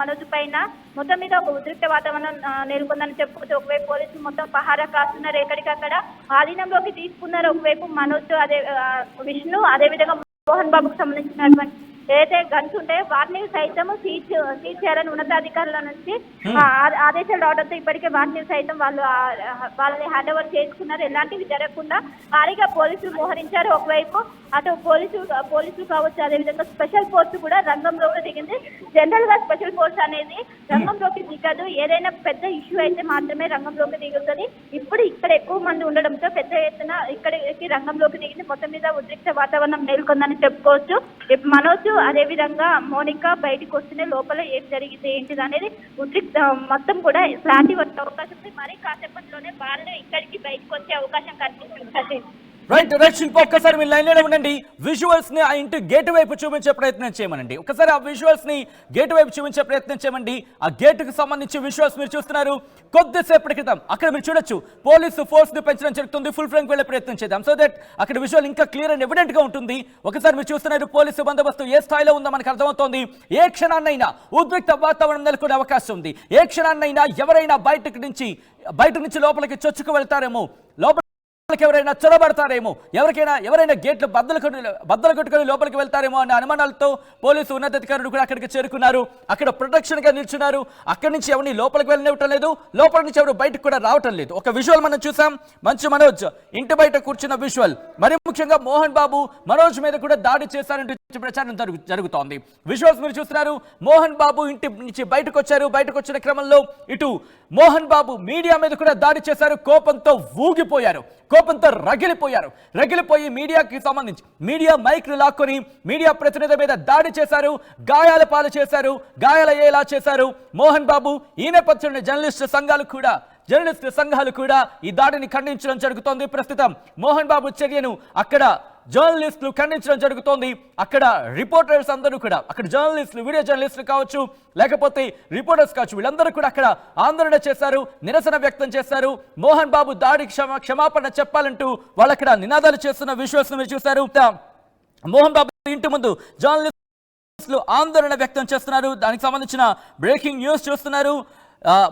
మనోజ్ పైన మొత్తం మీద ఒక ఉద్రిక్త వాతావరణం నెలకొందని చెప్పుకోవచ్చు. ఒకవైపు పోలీసులు మొత్తం పహారా కాస్తున్నారు, ఎక్కడికక్కడ ఆధీనంలోకి తీసుకున్నారు. ఒకవైపు మనోజ్ విష్ణు అదేవిధంగా మోహన్ బాబుకు సంబంధించినటువంటి ఏదైతే గన్స్ ఉంటాయో వాటిని సైతం సీజ్ చేయాలని ఉన్నతాధికారుల నుంచి ఆదేశాలు రావడంతో ఇప్పటికే వాటిని సైతం వాళ్ళని హ్యాండ్ ఓవర్ చేసుకున్నారు. ఎలాంటివి జరగకుండా భారీగా పోలీసులు మోహరించారు. ఒకవైపు అటు పోలీసులు కావచ్చు, అదేవిధంగా స్పెషల్ ఫోర్స్ కూడా రంగంలోకి దిగింది. జనరల్ గా స్పెషల్ ఫోర్స్ అనేది రంగంలోకి దిగదు, ఏదైనా పెద్ద ఇష్యూ అయితే మాత్రమే రంగంలోకి దిగుతుంది. ఇప్పుడు ఇక్కడ ఎక్కువ మంది ఉండడంతో పెద్ద ఎత్తున ఇక్కడికి రంగంలోకి దిగింది. మొత్తం మీద ఉద్రిక్త వాతావరణం నెలకొందని చెప్పుకోవచ్చు. మనోజ్ అదేవిధంగా మోనిక బయటకు వస్తేనే లోపల ఏం జరిగింది ఏంటిది అనేది ఉద్రిక్త మొత్తం కూడా క్లారిటీ వచ్చే అవకాశం ఉంది. మరి కాసేపట్లోనే వాళ్ళు ఇక్కడికి బయటకు వచ్చే అవకాశం కనిపిస్తుంది. రైట్ శిల్ప, ఒక్కసారి మీరు లైన్ లో ఉండండి. విజువల్స్ ని ఆ ఇంటి గేట్ వైపు చూపించే ప్రయత్నం చేయమనండి. ఒకసారి ఆ విజువల్స్ ని గేట్ వైపు చూపించే ప్రయత్నం చేయమండి. ఆ గేట్ కు సంబంధించి విజువల్స్ మీరు చూస్తున్నారు. కొద్దిసేపటి క్రితం అక్కడ మీరు చూడొచ్చు పోలీసు ఫోర్స్ ని పెంచడం జరుగుతుంది. ఫుల్ ఫ్రంక్ వెళ్లే ప్రయత్నం చేద్దాం సో దట్ అక్కడ విజువల్ ఇంకా క్లియర్ అండ్ ఎవిడెంట్ గా ఉంటుంది. ఒకసారి మీరు చూస్తున్నారు పోలీసు బందోబస్తు ఏ స్థాయిలో ఉందో మనకు అర్థమవుతోంది. ఏ క్షణాన్నైనా ఉద్రిక్త వాతావరణం నెలకొనే అవకాశం ఉంది. ఏ క్షణాన్నైనా ఎవరైనా బయట నుంచి లోపలికి చొచ్చుకు వెళ్తారేమో, ఎవరైనా చొరబడతారేమో, ఎవరైనా గేట్లు బద్దలు కొట్టుకొని లోపలికి వెళ్తారేమో అనే అనుమానాలతో పోలీసు ఉన్నతాధికారులు కూడా అక్కడికి చేరుకున్నారు. అక్కడ ప్రొటెక్షన్ గా నిల్చున్నారు. అక్కడి నుంచి ఎవరిని లోపలికి వెళ్ళనివ్వటం లేదు, లోపల నుంచి ఎవరు బయటకు కూడా రావటం లేదు. ఒక విజువల్ మనం చూసాం. మంచు మనోజ్ ఇంటి బయట కూర్చున్న విజువల్. మరి ముఖ్యంగా మోహన్ బాబు మనోజ్ మీద కూడా దాడి చేశారంటూ ప్రచారం జరుగుతోంది. విజువల్స్ మీరు చూస్తున్నారు. మోహన్ బాబు ఇంటి నుంచి బయటకు వచ్చారు. బయటకు వచ్చిన క్రమంలో ఇటు మోహన్ బాబు మీడియా మీద కూడా దాడి చేశారు. కోపంతో ఊగిపోయారు, కోపంతో రగిలిపోయి మీడియాకి సంబంధించి మీడియా మైక్ లాక్కొని మీడియా ప్రతినిధి మీద దాడి చేశారు. గాయాల పాలు చేశారు, గాయాలయ్యేలా చేశారు మోహన్ బాబు. ఈ నేపథ్యంలో జర్నలిస్టు సంఘాలు కూడా ఈ దాడిని ఖండించడం జరుగుతోంది. ప్రస్తుతం మోహన్ బాబు చర్యను అక్కడ జర్నలిస్టులు ఖండించడం జరుగుతోంది. అక్కడ రిపోర్టర్స్ అందరూ కూడా, అక్కడ జర్నలిస్టులు, వీడియో జర్నలిస్టులు కావచ్చు, లేకపోతే రిపోర్టర్స్ కావచ్చు, వీళ్ళందరూ కూడా అక్కడ ఆందోళన చేశారు, నిరసన వ్యక్తం చేశారు. మోహన్ బాబు దాడికి క్షమాపణ చెప్పాలంటూ వాళ్ళు అక్కడ నినాదాలు చేస్తున్న విజువల్స్ మీరు చూశారు. మోహన్ బాబు ఇంటి ముందు జర్నలిస్టులు ఆందోళన వ్యక్తం చేస్తున్నారు. దానికి సంబంధించిన బ్రేకింగ్ న్యూస్ చూస్తున్నారు.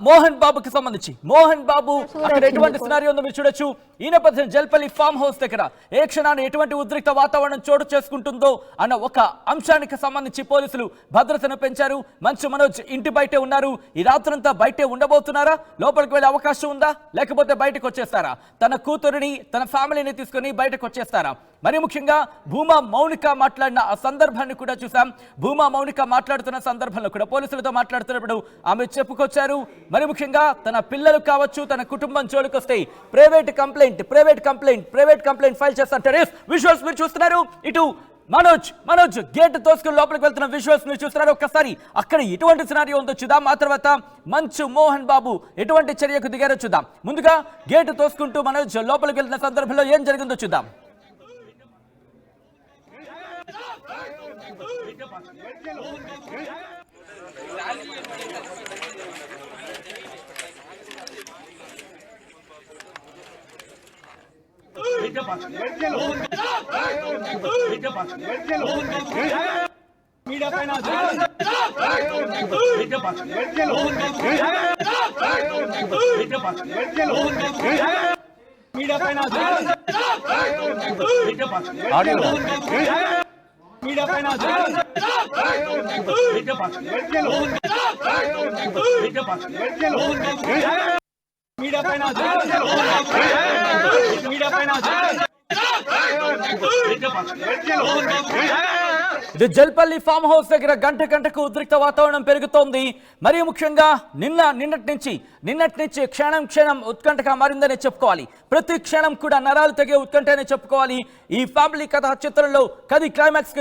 మోహన్ బాబుకి సంబంధించి మోహన్ బాబు అక్కడ ఎటువంటి సినారియో ఉందో మీరు చూడొచ్చు. ఈ నేపథ్యం జల్పల్లి ఫామ్ హౌస్ దగ్గర ఏ క్షణాన్ని ఎటువంటి ఉద్రిక్త వాతావరణం చోటు చేసుకుంటుందో అన్న ఒక అంశానికి సంబంధించి పోలీసులు భద్రతను పెంచారు. మంచు మనోజ్ ఇంటి బయటే ఉన్నారు. ఈ రాత్రంతా బయటే ఉండబోతున్నారా? లోపలికి వెళ్ళే అవకాశం ఉందా? లేకపోతే బయటకు వచ్చేస్తారా? తన కూతురిని, తన ఫ్యామిలీని తీసుకుని బయటకు వచ్చేస్తారా? మరి ముఖ్యంగా భూమా మౌనిక మాట్లాడిన ఆ సందర్భాన్ని కూడా చూసాం. భూమా మౌనిక మాట్లాడుతున్న సందర్భంలో కూడా పోలీసులతో మాట్లాడుతున్నప్పుడు ఆమె చెప్పుకొచ్చారు. మరి ముఖ్యంగా తన పిల్లలు కావచ్చు, తన కుటుంబం జోలికొస్తే ప్రైవేట్ కంప్లైంట్ ఫైల్ చేస్తారంటారు. విజువల్స్ మీరు చూస్తున్నారు. ఇటు మనోజ్ గేట్ తోసుకుని లోపలికి వెళ్తున్న విజువల్స్ మీరు చూస్తున్నారు. ఒక్కసారి అక్కడ ఎటువంటి సినారియో ఉందో చూద్దాం. ఆ తర్వాత మంచు మోహన్ బాబు ఎటువంటి చర్యకు దిగారో చూద్దాం. ముందుగా గేట్ తోసుకుంటూ మనోజ్ లోపలికి వెళ్తున్న సందర్భంలో ఏం జరిగిందో చూద్దాం. మీడియా పైన ఇది జల్పల్లి ఫామ్ హౌస్ దగ్గర గంటకు ఉద్రిక్త వాతావరణం పెరుగుతోంది. మరీ ముఖ్యంగా నిన్నటి నుంచి క్షణం ఉత్కంఠగా మారిందనే చెప్పుకోవాలి. ప్రతి క్షణం కూడా నరాలు తెగే ఉత్కంఠ అనే చెప్పుకోవాలి. ఈ ఫ్యామిలీ కథ చిత్రంలో క్లైమాక్స్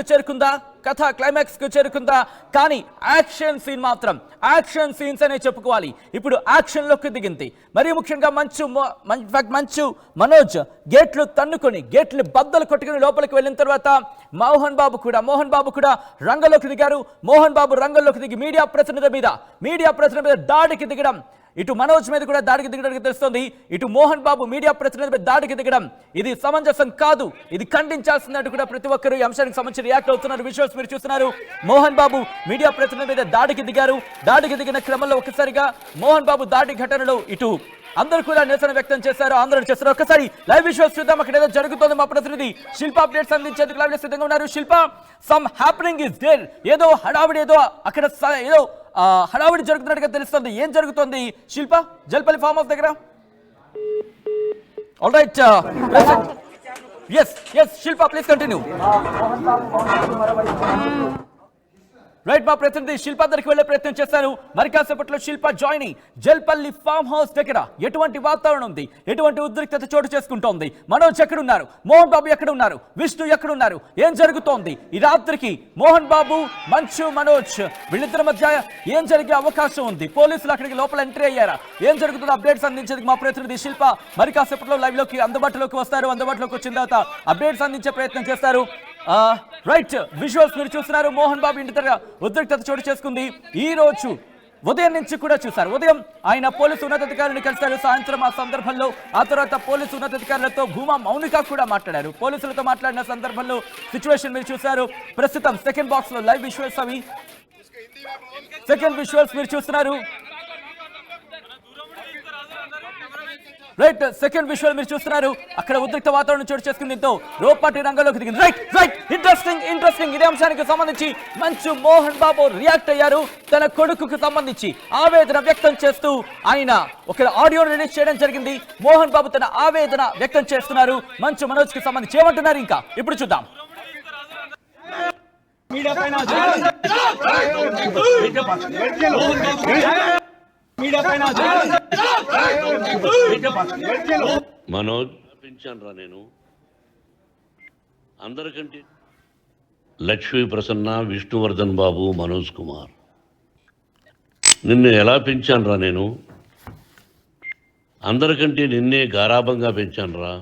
కు చేరుకుందా కానీ యాక్షన్ సీన్ మాత్రం యాక్షన్ సీన్స్ అనే చెప్పుకోవాలి. ఇప్పుడు యాక్షన్ లోకి దిగింది. మరీ ముఖ్యంగా మంచు మనోజ్ గేట్లు బద్దలు కొట్టుకుని లోపలికి వెళ్ళిన తర్వాత మోహన్ బాబు కూడా రంగంలోకి దిగారు. మోహన్ బాబు రంగంలోకి దిగి మీడియా ప్రతినిధి మీద దాడికి దిగడం ఇటు మనోజ్ మీద కూడా దాడికి దిగడానికి తెలుస్తోంది. ఇటు మోహన్ బాబు మీడియా ప్రతినిధి మీద దాడికి దిగడం ఇది సమంజసం కాదు, ఇది ఖండించాల్సిందంటూ కూడా ప్రతి ఒక్కరు ఈ అంశానికి సంబంధించి రియాక్ట్ అవుతున్నారు. విజువల్స్ మీరు చూస్తున్నారు. మోహన్ బాబు మీడియా ప్రతినిధి మీద దాడికి దిగారు. దాడికి దిగిన క్రమంలో ఒక్కసారిగా మోహన్ బాబు దాడి ఘటనలో ఇటు అందరూ కూడా నిరసన వ్యక్తం చేశారు, ఆందోళన చేస్తారు. ఒక్కసారి లైవ్ విజువల్స్ చూద్దాం. అక్కడ ఏదో జరుగుతోంది. మా ప్రతినిధి శిల్ప అప్డేట్స్ అందించేందుకు లైవ్ సిద్ధంగా ఉన్నారు. శిల్ప, సమ్ హ్యాపెనింగ్ ఇస్ దేర్, ఏదో హడావిడి, ఏదో అక్కడ ఏదో హడావిడి జరుగుతున్నట్టుగా తెలుస్తుంది. ఏం జరుగుతోంది శిల్ప జల్పల్లి ఫామ్ హౌస్ దగ్గర? All right, yes Shilpa, please continue. Right, మా ప్రతినిధి శిల్ప దగ్గరికి వెళ్లే ప్రయత్నం చేశాను. మరి కాసేపట్లో శిల్ప జాయినింగ్. జల్పల్లి ఫామ్ హౌస్ దగ్గర ఎటువంటి వాతావరణం ఉంది, ఎటువంటి ఉద్రిక్తత చోటు చేసుకుంటోంది? మనోజ్ ఎక్కడున్నారు, మోహన్ బాబు ఎక్కడున్నారు, విష్ణు ఎక్కడున్నారు, ఏం జరుగుతోంది? ఈ రాత్రికి మోహన్ బాబు, మంచు, మనోజ్ వీళ్ళిద్దరి మధ్య ఏం జరిగే అవకాశం ఉంది? పోలీసులు అక్కడికి లోపల ఎంట్రీ అయ్యారా? ఏం జరుగుతుందో అప్డేట్స్ అందించేందుకు మా ప్రతినిధి శిల్ప మరి కాసేపట్లో లైవ్ లోకి అందుబాటులోకి వస్తారు. అందుబాటులోకి వచ్చిన తర్వాత అప్డేట్స్ అందించే ప్రయత్నం చేస్తారు. రైట్, విజువల్స్ మీరు చూస్తున్నారు. మోహన్ బాబు ఇంటి దగ్గర ఉద్రిక్తత చోటు చేసుకుంది. ఈ రోజు ఉదయం నుంచి కూడా చూశారు. ఉదయం ఆయన పోలీసు ఉన్నతాధికారులను కలిశారు. సాయంత్రం ఆ సందర్భంలో ఆ తర్వాత పోలీసు ఉన్నతాధికారులతో భూమా మౌనిక కూడా మాట్లాడారు. పోలీసులతో మాట్లాడిన సందర్భంలో సిచ్యువేషన్ మీరు చూశారు. ప్రస్తుతం సెకండ్ బాక్స్ లో లైవ్ విజువల్స్, అవి సెకండ్ విజువల్స్ మీరు చూస్తున్నారు. రైట్, సెకండ్ విజువల్ మీరు చూస్తున్నారు. అక్కడ ఉద్రిక్త వాతావరణం చోటు చేసుకుని దీంతో రోపాటి రంగంలోకి దిగింది. రైట్, ఇంట్రెస్టింగ్ ఇదే అంశానికి సంబంధించి మంచు మోహన్ బాబు రియాక్ట్ అయ్యారు. తన కొడుకుకు సంబంధించి ఆవేదన వ్యక్తం చేస్తూ ఆయన ఒక ఆడియో రిలీజ్ చేయడం జరిగింది. మోహన్ బాబు తన ఆవేదన వ్యక్తం చేస్తున్నారు. మంచు మనోజ్ కి సంబంధించి ఏమంటున్నారు ఇంకా ఇప్పుడు చూద్దాం. మనోజ్ పెంచాను రా నేను అందరికంటే. లక్ష్మీ ప్రసన్న, విష్ణువర్ధన్ బాబు, మనోజ్ కుమార్, నిన్ను ఎలా పెంచాను రా నేను? అందరికంటే నిన్నే గారాభంగా పెంచాను రా.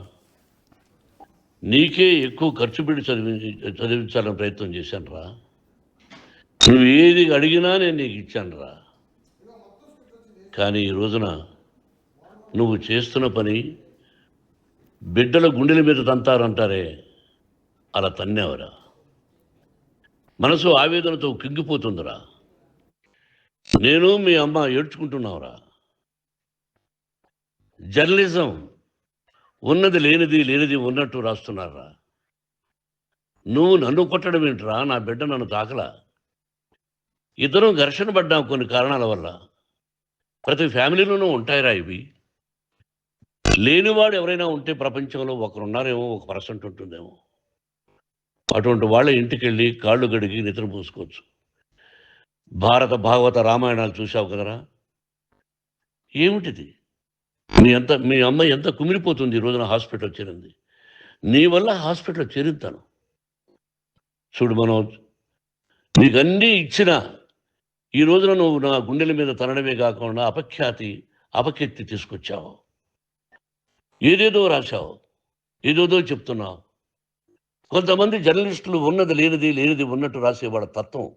నీకే ఎక్కువ ఖర్చు పెట్టి చదివించాలని ప్రయత్నం చేశాను రా. నువ్వు ఏది అడిగినా నేను నీకు ఇచ్చాను రా. కానీ ఈ రోజున నువ్వు చేస్తున్న పని బిడ్డల గుండెల మీద తంతారంటారే, అలా తన్నేవరా. మనసు ఆవేదనతో కింగిపోతుందిరా. నేను మీ అమ్మ ఏడ్చుకుంటున్నావురా. జర్నలిజం ఉన్నది లేనిది, లేనిది ఉన్నట్టు రాస్తున్నారా. నువ్వు నన్ను కొట్టడం ఏంట్రా? నా బిడ్డ నన్ను తాకలా. ఇద్దరం ఘర్షణ పడ్డాం కొన్ని కారణాల వల్ల. ప్రతి ఫ్యామిలీలోనూ ఉంటాయిరా ఇవి. లేనివాడు ఎవరైనా ఉంటే ప్రపంచంలో ఒకరున్నారేమో, 1% ఉంటుందేమో. అటువంటి వాళ్ళ ఇంటికి వెళ్ళి కాళ్ళు గడిగి నిద్ర పూసుకోవచ్చు. భారత భాగవత రామాయణాలు చూసావు కదరా. ఏమిటిది? మీ అమ్మాయి ఎంత కుమిలిపోతుంది ఈ రోజున హాస్పిటల్ చేరింది. నీ వల్ల హాస్పిటల్ చేరుతాను. చూడు మనోజ్, నీకు అన్నీ ఇచ్చిన ఈ రోజున నువ్వు నా గుండెల మీద తనడమే కాకుండా అపకీర్తి తీసుకొచ్చావు. ఏదేదో రాశావు, ఏదేదో చెప్తున్నావు. కొంతమంది జర్నలిస్టులు ఉన్నది లేనిది, లేనిది ఉన్నట్టు రాసే వాళ్ళ తత్వం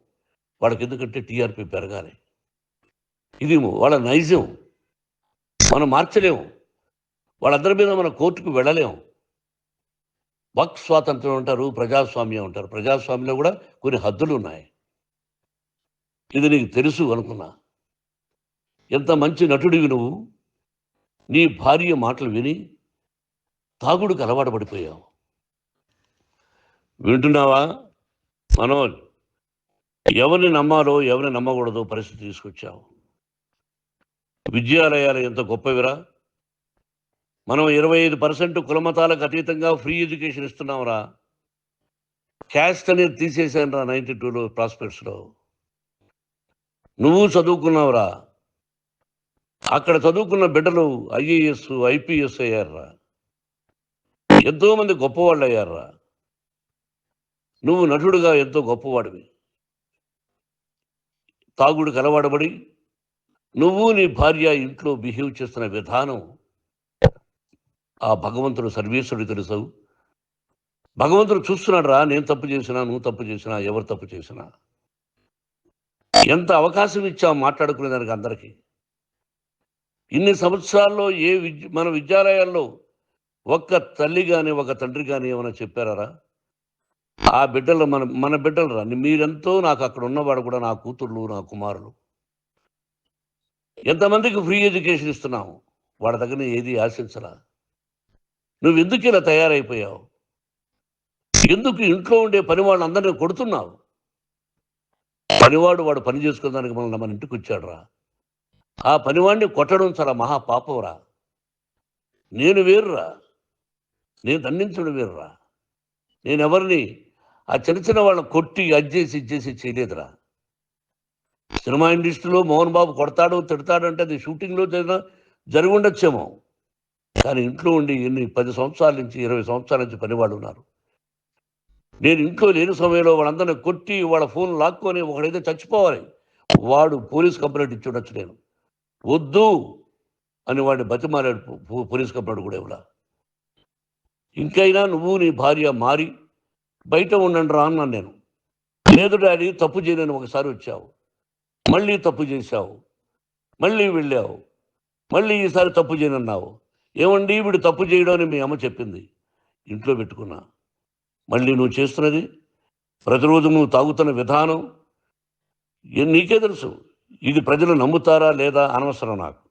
వాళ్ళకి. ఎందుకంటే టీఆర్పీ పెరగాలి. ఇది వాళ్ళ నైజం. మనం మార్చలేము. వాళ్ళందరి మీద మన కోర్టుకు వెళ్ళలేము. వాక్ స్వాతంత్రం అంటారు, ప్రజాస్వామ్యం అంటారు. ప్రజాస్వామ్యంలో కూడా కొన్ని హద్దులు ఉన్నాయి. ఇది నీకు తెలుసు అనుకున్నా. ఎంత మంచి నటుడివి నువ్వు. నీ భార్య మాటలు విని తాగుడుకు అలవాటు పడిపోయావు. వింటున్నావా మనోజ్? ఎవరిని నమ్మాలో ఎవరిని నమ్మకూడదో పరిస్థితి తీసుకొచ్చావు. విద్యాలయాలు ఎంత గొప్పవిరా. మనం 25% కులమతాలకు అతీతంగా ఫ్రీ ఎడ్యుకేషన్ ఇస్తున్నాంరా. క్యాస్ట్ అనేది తీసేసాను రా 92లో ప్రాస్పెక్ట్స్లో. నువ్వు చదువుకున్నావురా. అక్కడ చదువుకున్న బిడ్డలు IAS, IPS అయ్యారా. ఎంతోమంది గొప్పవాళ్ళు అయ్యారా. నువ్వు నటుడుగా ఎంతో గొప్పవాడివి. తాగుడు కలవాడబడి నువ్వు నీ భార్య ఇంట్లో బిహేవ్ చేస్తున్న విధానం ఆ భగవంతుడు సర్వేశ్వరుడు తెలుసు. భగవంతుడు చూస్తున్నాడు రా. నేను తప్పు చేసినా, నువ్వు తప్పు చేసినా, ఎవరు తప్పు చేసినా. ఎంత అవకాశం ఇచ్చావు మాట్లాడుకునే దానికి అందరికీ. ఇన్ని సంవత్సరాల్లో మన విద్యాలయాల్లో ఒక్క తల్లి కానీ ఒక తండ్రి కానీ ఏమైనా చెప్పారా? ఆ బిడ్డలు మన బిడ్డలు రా, మీరెంతో నాకు అక్కడ ఉన్నవాడు కూడా నా కూతుర్లు నా కుమారులు. ఎంతమందికి ఫ్రీ ఎడ్యుకేషన్ ఇస్తున్నావు, వాడి దగ్గర ఏది ఆశించరా. నువ్వు ఎందుకు ఇలా తయారైపోయావు? ఎందుకు ఇంట్లో ఉండే పని వాళ్ళందరినీ కొడుతున్నావు? పనివాడు వాడు పని చేసుకోవడానికి మన ఇంటికి వచ్చాడు రా. ఆ పనివాడిని కొట్టడం చాలా మహాపాపంరా. నేను వేరురా, నేను దండించడం వేరురా. నేను ఎవరిని ఆ చిన్న చిన్న వాళ్ళని కొట్టి ఇచ్చేసి చేయలేదురా. సినిమా ఇండస్ట్రీలో మోహన్ బాబు కొడతాడు తిడతాడు అంటే అది షూటింగ్లో జరిగి ఉండొచ్చేమో, కానీ ఇంట్లో ఉండి 10 సంవత్సరాల నుంచి 20 సంవత్సరాల నుంచి పనివాళ్ళు ఉన్నారు. నేను ఇంట్లో లేని సమయంలో వాళ్ళందరినీ కొట్టి వాళ్ళ ఫోన్ లాక్కొని ఒకడైతే చచ్చిపోవాలి, వాడు పోలీస్ కంప్లైంట్ ఇచ్చి ఉండొచ్చు. నేను వద్దు అని వాడిని బతిమాలాడు, పోలీస్ కంప్లైంట్ కూడా ఇవ్వలా. ఇంకైనా నువ్వు నీ భార్య మారి బయట ఉండండి రా అన్నాను నేను. లేదు డాడీ తప్పు చేయలేని ఒకసారి వచ్చావు, మళ్ళీ తప్పు చేశావు, మళ్ళీ వెళ్ళావు, మళ్ళీ ఈసారి తప్పు చేయనన్నావు. ఏమండి వీడు తప్పు చేయడం అని మీ అమ్మ చెప్పింది, ఇంట్లో పెట్టుకున్నా. మళ్ళీ నువ్వు చేస్తున్నది, ప్రతిరోజు నువ్వు తాగుతున్న విధానం నీకే తెలుసు. ఇది ప్రజలు నమ్ముతారా లేదా అనవసరం నాకు.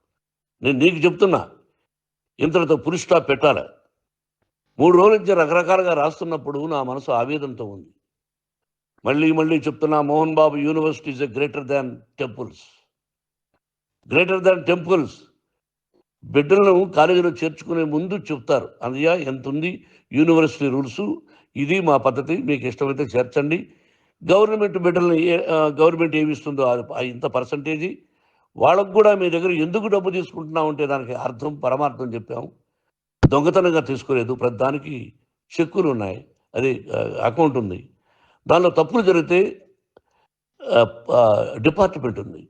నేను నీకు చెప్తున్నా, ఇంతటితో పులి స్టాప్ పెట్టాలి. 3 రోజుల నుంచి రకరకాలుగా రాస్తున్నప్పుడు నా మనసు ఆవేదనతో ఉంది. మళ్ళీ చెప్తున్నా, Mohan Babu university is greater than temples. Greater than temples. బిడ్డలను కాలేజీలో చేర్చుకునే ముందు చెప్తారు, అన్నయ్య ఎంత ఉంది యూనివర్సిటీ రూల్స్, ఇది మా పద్ధతి, మీకు ఇష్టమైతే చేర్చండి. గవర్నమెంట్ బిడ్డలని గవర్నమెంట్ ఏమి ఇస్తుందో ఇంత పర్సంటేజీ, వాళ్ళకు కూడా మీ దగ్గర ఎందుకు డబ్బు తీసుకుంటున్నావు అంటే దానికి అర్థం పరమార్థం చెప్పాము. దొంగతనంగా తీసుకోలేదు, ప్రతి దానికి చెక్కులు ఉన్నాయి, అది అకౌంట్ ఉంది. దానిలో తప్పులు జరిగితే డిపార్ట్మెంట్ ఉంది,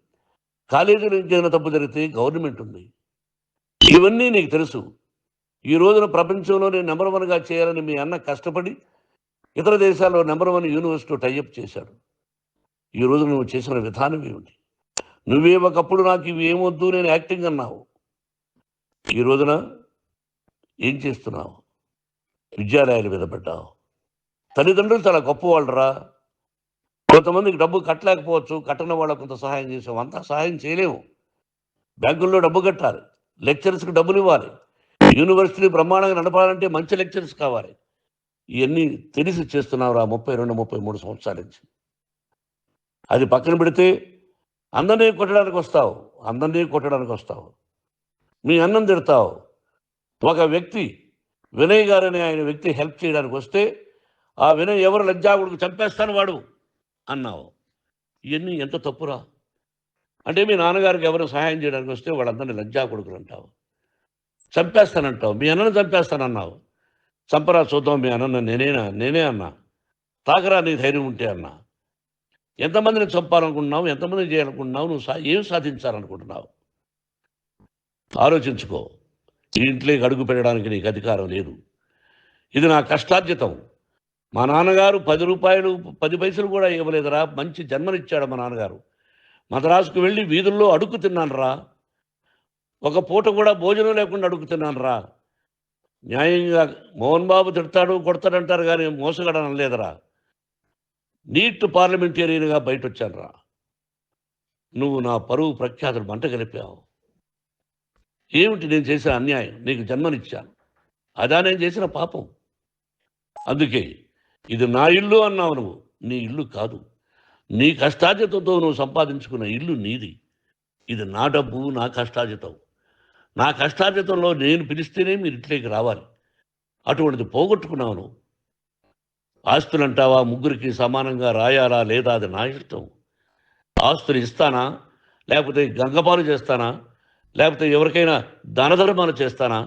కాలేజీలో ఏదైనా తప్పు జరిగితే గవర్నమెంట్ ఉంది. ఇవన్నీ నీకు తెలుసు. ఈ రోజున ప్రపంచంలోనే నెంబర్ 1గా చేయాలని మీ అన్న కష్టపడి ఇతర దేశాల్లో నెంబర్ 1 యూనివర్సిటీ టైఅప్ చేశాడు. ఈ రోజు నువ్వు చేసిన విధానం ఏమిటి? నువ్వే ఒకప్పుడు నాకు ఇవి ఏమొద్దు నేను యాక్టింగ్ అన్నావు, ఈ రోజున ఏం చేస్తున్నావు? విద్యాలయాల మీద పెట్టావు. తల్లిదండ్రులు చాలా గొప్పవాళ్ళు రా. కొంతమందికి డబ్బు కట్టలేకపోవచ్చు, కట్టని వాళ్ళకు కొంత సహాయం చేసావు, అంతా సహాయం చేయలేము. బ్యాంకుల్లో డబ్బు కట్టాలి, లెక్చరర్స్కి డబ్బులు ఇవ్వాలి, యూనివర్సిటీ బ్రహ్మాండంగా నడపాలంటే మంచి లెక్చరర్స్ కావాలి. ఇవన్నీ తెలిసి చేస్తున్నావురా 32-33 సంవత్సరాల నుంచి. అది పక్కన పెడితే అందరినీ కొట్టడానికి వస్తావు, మీ అన్నం తిడతావు. ఒక వ్యక్తి వినయ్ గారని ఆయన వ్యక్తి హెల్ప్ చేయడానికి వస్తే ఆ వినయ్ ఎవరు లజ్జాగుడికి చంపేస్తాను వాడు అన్నావు. ఇవన్నీ ఎంత తప్పురా. అంటే మీ నాన్నగారికి ఎవరు సహాయం చేయడానికి వస్తే వాళ్ళందరినీ లజ్జాగుడుకులు అంటావు, చంపేస్తానంటావు. మీ అన్నను చంపేస్తానన్నావు, చంపరా చూద్దాం మీ అన్న నేనే అన్నా. తాకరా నీ ధైర్యం ఉంటే అన్నా. ఎంతమందిని చంపాలనుకుంటున్నావు, ఎంతమందిని చేయాలనుకుంటున్నావు, నువ్వు ఏం సాధించాలనుకుంటున్నావు ఆలోచించుకో. ఈ ఇంట్లోకి అడుగు పెట్టడానికి నీకు అధికారం లేదు. ఇది నా కష్టార్జితం. మా నాన్నగారు 10 రూపాయలు 10 పైసలు కూడా ఇవ్వలేదురా, మంచి జన్మనిచ్చాడు మా నాన్నగారు. మద్రాసుకు వెళ్ళి వీధుల్లో అడుగు తిన్నాను రా, ఒక పూట కూడా భోజనం లేకుండా అడుగు తిన్నాను రా. న్యాయంగా మోహన్ బాబు తిడతాడు కొడతాడంటారు కానీ మోసగడనం లేదురా. నీట్ పార్లమెంటేరియన్గా బయట వచ్చాను రా. నువ్వు నా పరువు ప్రఖ్యాతులు మంట కలిపావు. ఏమిటి నేను చేసిన అన్యాయం? నీకు జన్మనిచ్చాను, అదా నేను చేసిన పాపం. అందుకే ఇది నా ఇల్లు అన్నావు. నువ్వు నీ ఇల్లు కాదు, నీ కష్టార్జితంతో నువ్వు సంపాదించుకున్న ఇల్లు నీది. ఇది నా డబ్బు, నా కష్టార్జితం. నా కష్టార్జితంలో నేను పిలిస్తేనే మీరు ఇంట్లోకి రావాలి. అటువంటిది పోగొట్టుకున్నావు నువ్వు. ఆస్తులు అంటావా, 3కి సమానంగా రాయాలా లేదా అది నా ఇష్టం. ఆస్తులు ఇస్తానా, లేకపోతే గంగపాలు చేస్తానా, లేకపోతే ఎవరికైనా దానధర్మాలు చేస్తానా,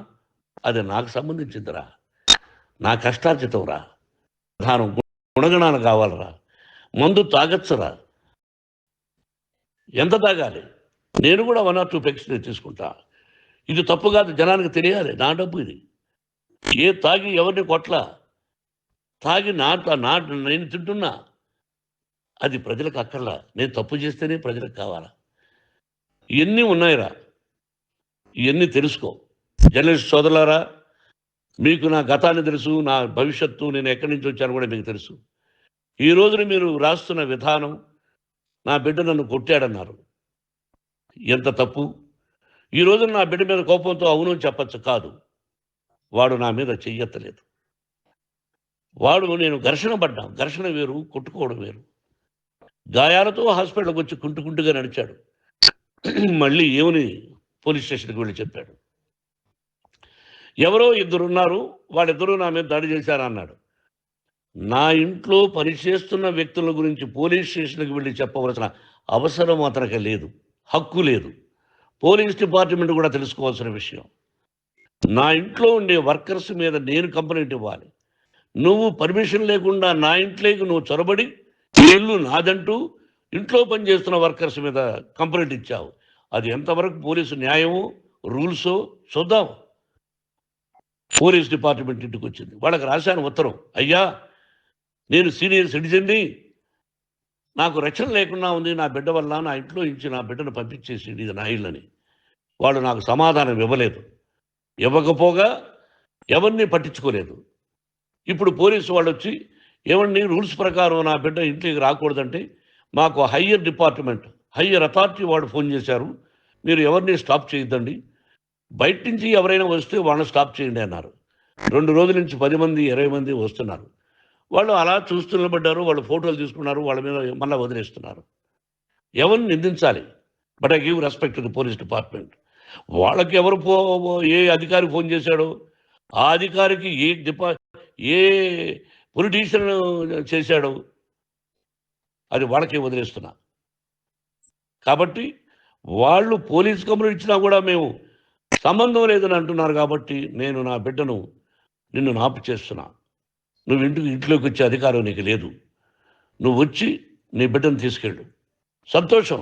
అది నాకు సంబంధించిందిరా, నా కష్టార్జితం రా. ప్రధానం గుణగణాలు కావాలరా. మందు తాగచ్చురా, ఎంత తాగాలి? నేను కూడా 1 or 2 పెగ్స్ తీసుకుంటా. ఇది తప్పు కాదు, జనానికి తెలియాలి, నా డబ్బు ఇది. తాగి ఎవరిని కొట్లా, తాగి నేను తింటున్నా, అది ప్రజలకు అక్కర్లా. నేను తప్పు చేస్తేనే ప్రజలకు కావాలా. ఇవన్నీ ఉన్నాయిరా. ఇవన్నీ తెలుసుకో. జర్నలిస్ట్ సోదరులారా, మీకు నా గతాన్ని తెలుసు, నా భవిష్యత్తు, నేను ఎక్కడి నుంచి వచ్చాను కూడా మీకు తెలుసు. ఈ రోజున మీరు రాస్తున్న విధానం, నా బిడ్డ నన్ను కొట్టాడన్నారు, ఎంత తప్పు. ఈ రోజున నా బిడ్డ మీద కోపంతో అవును చెప్పచ్చు, కాదు, వాడు నా మీద చెయ్యెత్తలేదు. నేను ఘర్షణ పడ్డాం. ఘర్షణ వేరు, కొట్టుకోవడం వేరు. గాయాలతో హాస్పిటల్కి వచ్చి కుంటుకుంటుగా నడిచాడు. మళ్ళీ ఏమని పోలీస్ స్టేషన్కి వెళ్ళి చెప్పాడు. ఎవరో ఇద్దరున్నారు, వాళ్ళిద్దరూ నా మీద దాడి చేశారన్నాడు. నా ఇంట్లో పనిచేస్తున్న వ్యక్తుల గురించి పోలీస్ స్టేషన్కి వెళ్ళి చెప్పవలసిన అవసరం అతనికి లేదు, హక్కు లేదు. పోలీస్ డిపార్ట్మెంట్ కూడా తెలుసుకోవాల్సిన విషయం. నా ఇంట్లో ఉండే వర్కర్స్ మీద నేను కంప్లైంట్ ఇవ్వాలి. నువ్వు పర్మిషన్ లేకుండా నా ఇంట్లోకి నువ్వు చొరబడి ఇల్లు నాదంటూ ఇంట్లో పనిచేస్తున్న వర్కర్స్ మీద కంప్లైంట్ ఇచ్చావు. అది ఎంతవరకు పోలీసు న్యాయమో రూల్సో చూద్దాం. పోలీస్ డిపార్ట్మెంట్ ఇంటికి వచ్చింది. వాళ్ళకి రాశాను ఉత్తరం, అయ్యా నేను సీనియర్ సిటిజన్ని, నాకు రక్షణ లేకుండా ఉంది, నా బిడ్డ వల్ల నా ఇంట్లో నుంచి నా బిడ్డను పంపించేసి ఇది నా ఇల్లని. వాళ్ళు నాకు సమాధానం ఇవ్వలేదు. ఇవ్వకపోగా ఎవరిని పట్టించుకోలేదు. ఇప్పుడు పోలీసు వాళ్ళు వచ్చి ఏమండి రూల్స్ ప్రకారం నా బిడ్డ ఇంటికి రాకూడదంటే మాకు హయ్యర్ డిపార్ట్మెంట్, హయ్యర్ అథారిటీ వాళ్ళు ఫోన్ చేశారు, మీరు ఎవరిని స్టాప్ చేయొద్దండి, బయట నుంచి ఎవరైనా వస్తే వాళ్ళని స్టాప్ చేయండి అన్నారు. 2 రోజుల నుంచి 10 మంది 20 మంది వస్తున్నారు. వాళ్ళు అలా చూస్తూ నిలబడ్డారు, వాళ్ళు ఫోటోలు తీసుకున్నారు, వాళ్ళ మీద మళ్ళీ వదిలేస్తున్నారు. ఎవరిని నిందించాలి? But I give respect to the police department. వాళ్ళకి ఎవరు ఏ అధికారి ఫోన్ చేశాడో ఆ అధికారికి ఏ పొలిటీషియన్ చేశాడో అది వాళ్ళకే వదిలేస్తున్నా. కాబట్టి వాళ్ళు పోలీస్ కంప్లైంట్ ఇచ్చినా కూడా మేము సంబంధం లేదని అంటున్నారు. కాబట్టి నేను నా బిడ్డను నిన్ను నాపు చేస్తున్నా. నువ్వు ఇంట్లోకి వచ్చే అధికారం నీకు లేదు. నువ్వు వచ్చి నీ బిడ్డను తీసుకెళ్ళు. సంతోషం,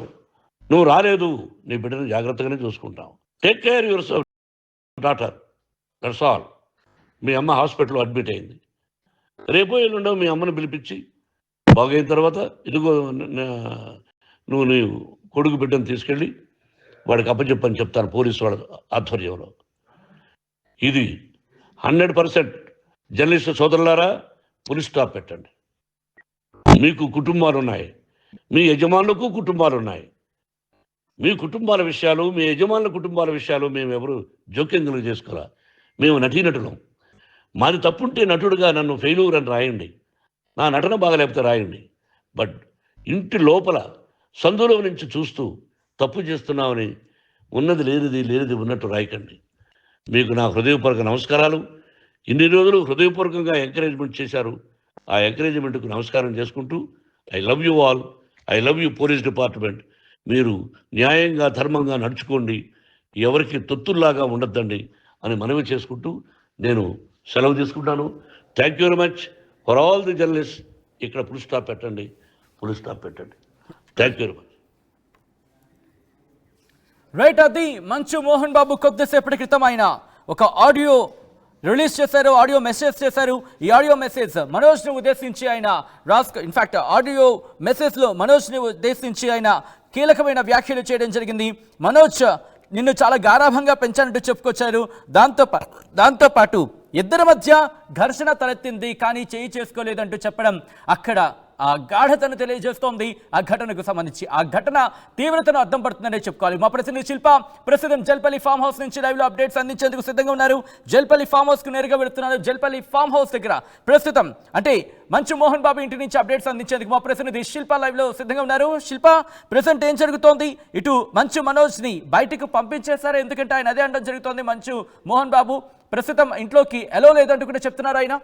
నువ్వు రాలేదు, నీ బిడ్డను జాగ్రత్తగానే చూసుకుంటావు. Take care your daughter, that's all. మీ అమ్మ హాస్పిటల్లో అడ్మిట్ అయింది. రేపో ఎల్లుండో మీ అమ్మను పిలిపించి బాగైన తర్వాత ఇదిగో నువ్వు నీ కొడుకు బిడ్డను తీసుకెళ్ళి వాడికి అప్పచెప్పని చెప్తాను పోలీసు వాళ్ళ ఆధ్వర్యంలో. ఇది 100% జర్నలిస్ట్ సోదరులారా, పులి స్టాప్ పెట్టండి. మీకు కుటుంబాలు ఉన్నాయి, మీ యజమానులకు కుటుంబాలు ఉన్నాయి. మీ కుటుంబాల విషయాలు, మీ యజమానుల కుటుంబాల విషయాలు మేము ఎవరు జోక్యం చేసుకోరా. మేము నటీనటులం. మాది తప్పుంటే నటుడుగా నన్ను ఫెయిల్యూర్ అని రాయండి, నా నటన బాగలేకపోతే రాయండి. బట్ ఇంటి లోపల సందులో నుంచి చూస్తూ తప్పు చేస్తున్నామని ఉన్నది లేనిది లేనిది ఉన్నట్టు రాయకండి. మీకు నా హృదయపూర్వక నమస్కారాలు. ఇన్ని రోజులు హృదయపూర్వకంగా ఎంకరేజ్మెంట్ చేశారు. ఆ ఎంకరేజ్మెంట్కు నమస్కారం చేసుకుంటూ I love you all. I love you police department. మీరు న్యాయంగా ధర్మంగా నడుచుకోండి, ఎవరికి తొత్తుల్లాగా ఉండొద్దండి అని మనవి చేసుకుంటూ నేను సెలవు తీసుకుంటాను. Thank you very much for all the journalist. ఇక్కడ ఫుల్ స్టాప్ పెట్టండి, ఫుల్ స్టాప్ పెట్టండి. Thank you very much. Right, అది మంచు మోహన్ బాబు కొద్దిసేపటి క్రితం ఆయన ఒక ఆడియో రిలీజ్ చేశారు, ఆడియో మెసేజ్ చేశారు. ఈ ఆడియో మెసేజ్ మనోజ్ని ఉద్దేశించి ఆయన ఇన్ఫాక్ట్ ఆడియో మెసేజ్లో మనోజ్ని ఉద్దేశించి ఆయన కీలకమైన వ్యాఖ్యలు చేయడం జరిగింది. మనోజ్ నిన్ను చాలా గారాభంగా పెంచానంటూ చెప్పుకొచ్చారు. దాంతోపాటు ఇద్దరి మధ్య ఘర్షణ తలెత్తింది కానీ చేయి చేసుకోలేదంటూ చెప్పడం అక్కడ ఆ గాఢతను తెలియజేస్తోంది. ఆ ఘటనకు సంబంధించి ఆ ఘటన తీవ్రతను అర్థం పడుతుందనే చెప్పుకోవాలి. మా ప్రతినిధి శిల్ప ప్రస్తుతం జల్పల్లి ఫామ్ హౌస్ నుంచి లైవ్లో అప్డేట్స్ అందించేందుకు సిద్ధంగా ఉన్నారు. జల్పల్లి ఫామ్ హౌస్కు నేరుగా వెళుతున్నారు. జల్పల్లి ఫామ్ హౌస్ దగ్గర ప్రస్తుతం అంటే మంచు మోహన్ బాబు ఇంటి నుంచి అప్డేట్స్ అందించేందుకు మా ప్రతినిధి శిల్ప లైవ్లో సిద్ధంగా ఉన్నారు. శిల్ప, ప్రెసెంట్ ఏం జరుగుతోంది? ఇటు మంచు మనోజ్ని బయటకు పంపించేశారు, ఎందుకంటే ఆయన అదే అనడం జరుగుతోంది. మంచు మోహన్ బాబు ప్రస్తుతం ఇంట్లోకి ఎలో లేదంటూ కూడా చెప్తున్నారు ఆయన.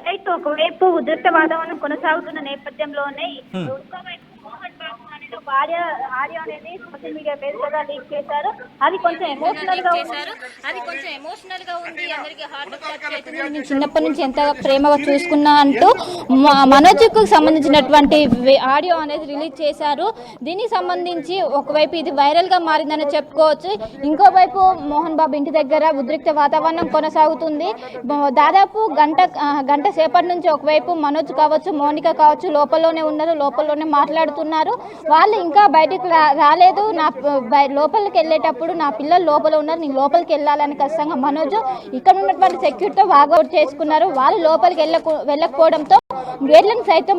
రైట్, ఒకవైపు ఉద్రిక్త వాతావరణం కొనసాగుతున్న నేపథ్యంలోనే మోహన్ బాబు అనేది ఒక ఆడియో అనేది సోషల్ మీడియా పేరుగా లీక్ చేశారు. అది కొంచెం ఎమోషనల్ గా ఉంది. అందరికీ హార్ట్ టచ్ అవుతుంది. నేను చిన్నప్పటి నుంచి ఎంత ప్రేమగా చూసుకున్నా అంటూ మనోజ్కు సంబంధించినటువంటి ఆడియో అనేది రిలీజ్ చేశారు. దీనికి సంబంధించి ఒకవైపు ఇది వైరల్ గా మారిందని చెప్పుకోవచ్చు. ఇంకోవైపు మోహన్ బాబు ఇంటి దగ్గర ఉద్రిక్త వాతావరణం కొనసాగుతుంది. దాదాపు గంట సేపటి నుంచి ఒకవైపు మనోజ్ కావచ్చు, మౌనిక కావచ్చు లోపలలోనే ఉన్నారు, లోపలలోనే మాట్లాడుతున్నారు. వాళ్ళు ఇంకా బయటకు రాలేదు. నా లోపలికి వెళ్ళేటప్పుడు నా పిల్లలు లోపల ఉన్నారు, నేను లోపలికి వెళ్ళాలని ఖచ్చితంగా మనోజ్ ఇక్కడ ఉన్నటువంటి సెక్యూరిటీతో వాకౌట్ చేసుకున్నారు. వాళ్ళు లోపలికి వెళ్ళకపోవడంతో గేట్లను సైతం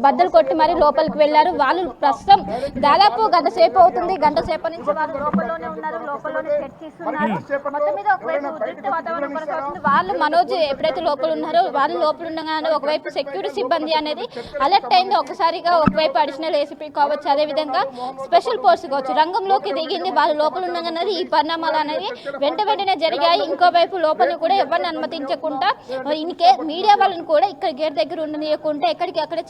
బద్దలు కొట్టి మరి లోపలికి వెళ్ళారు. వాళ్ళు ప్రస్తుతం దాదాపు గంట సేపు అవుతుంది. గంట సేపు నుంచి వాళ్ళు లోపలలోనే ఉన్నారు, లోపలలోనే చర్చిస్తున్నారు. మొత్తం మీద ఒకవైపు ఉద్రిక్త వాతావరణం కొనసాగుతుంది. వాళ్ళు మనోజ్ ఎప్పుడైతే లోపల ఉన్నారో వాళ్ళు లోపల ఉండగానే ఒకవైపు సెక్యూరిటీ సిబ్బంది అనేది అలర్ట్ అయింది. ఒకసారిగా ఒకవైపు అడిషనల్ ఏసీపీ కావచ్చు, అదేవిధంగా స్పెషల్ ఫోర్స్ కావచ్చు రంగంలోకి దిగింది. వాళ్ళు లోపల ఉండగానే ఈ పరిణామాలు అనేది వెంటనే జరిగాయి. ఇంకోవైపు లోపల కూడా ఎవరిని అనుమతించకుండా మీడియా వాళ్ళని కూడా ఇక్కడ గేట్ దగ్గర ఉండనీయకుండా ఎక్కడికి అక్కడే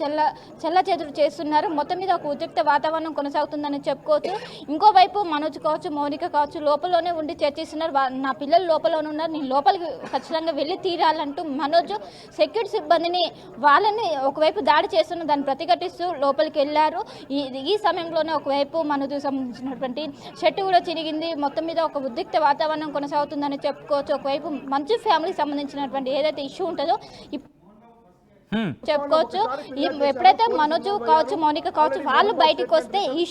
చెల్ల చెదురు చేస్తున్నారు. మొత్తం మీద ఒక ఉద్రిక్త వాతావరణం కొనసాగుతుందని చెప్పుకోవచ్చు. ఇంకోవైపు మనోజ్ కావచ్చు, మౌనిక కావచ్చు లోపలలోనే ఉండి చర్చిస్తున్నారు. నా పిల్లలు లోపలనే ఉన్నారు, నేను లోపలికి ఖచ్చితంగా వెళ్ళి తీరాలంటూ మనోజ్ సెక్యూరిటీ సిబ్బందిని వాళ్ళని ఒకవైపు దాడి చేస్తున్న దాన్ని ప్రతిఘటిస్తూ లోపలికి వెళ్ళారు. ఈ సమయంలోనే ఒకవైపు మనోజ్కి సంబంధించినటువంటి షర్టు కూడా చిరిగింది. మొత్తం మీద ఒక ఉద్రిక్త వాతావరణం కొనసాగుతుందని చెప్పుకోవచ్చు. ఒకవైపు మంచు ఫ్యామిలీకి సంబంధించినటువంటి ఏదైతే ఇష్యూ ఉంటుందో చెప్పుకోవచ్చు. ఎప్పుడైతే మనోజ్ కావచ్చు, మౌనిక కావచ్చు వాళ్ళు బయటికి వస్తే ఈ